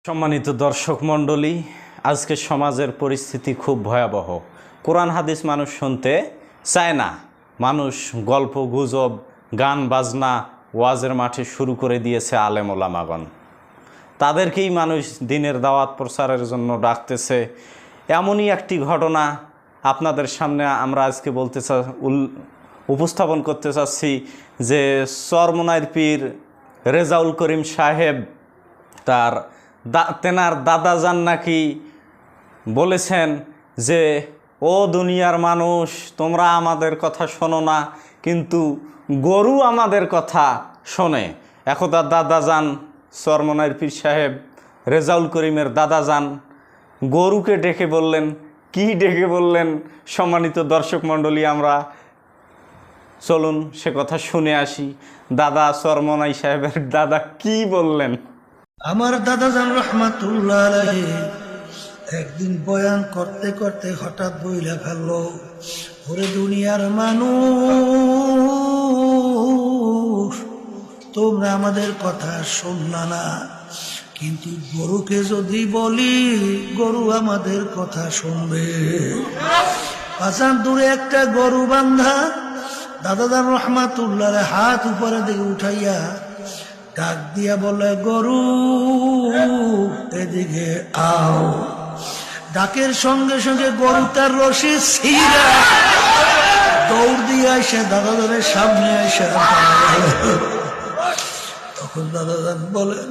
সম্মানিত দর্শক মণ্ডলী, আজকে সমাজের পরিস্থিতি খুব ভয়াবহ। কোরআন হাদিস মানুষ শুনতে চায় না। মানুষ গল্প গুজব, গান বাজনা, ওয়াজের মাঠে শুরু করে দিয়েছে আলেম ওলামাগণ। তাদেরকেই মানুষ দিনের দাওয়াত প্রচারের জন্য ডাকতেছে। এমনই একটি ঘটনা আপনাদের সামনে আমরা আজকে উপস্থাপন করতে চাচ্ছি যে চরমনাইর পীর রেজাউল করিম সাহেব তেনার দাদাজান নাকি বলেছেন যে ও দুনিয়ার মানুষ, তোমরা আমাদের কথা শোনো না, কিন্তু গরু আমাদের কথা শোনে। একদা দাদাজান চরমনাইর পীর সাহেব রেজাউল করিমের দাদাজান গরুকে ডেকে বললেন। কি ডেকে বললেন সম্মানিত দর্শক মণ্ডলী, আমরা চলুন সে কথা শুনে আসি। দাদা চরমনাই সাহেবের দাদা কি বললেন। আমার দাদাজান রহমাতুল্লাহ আলাইহি একদিন বয়ান করতে করতে হঠাৎ বইলা ফেললো, ওরে দুনিয়ার মানুষ, তোমরা আমাদের কথা শুনলা না, কিন্তু গরুকে যদি বলি গরু আমাদের কথা শুনবে। পাঁচান দূরে একটা গরু বান্ধা, দাদাজান রহমাতুল্লাহ হাত উপরে দিকে উঠাইয়া ডাক দিয়া বলে, গরু এদিকে আও। ডাকের সঙ্গে সঙ্গে গরু তার রশি ছিঁড়া দৌড় দিয়ে আসে দাদাজানের সামনে এসে। তখন দাদাজান বলেন,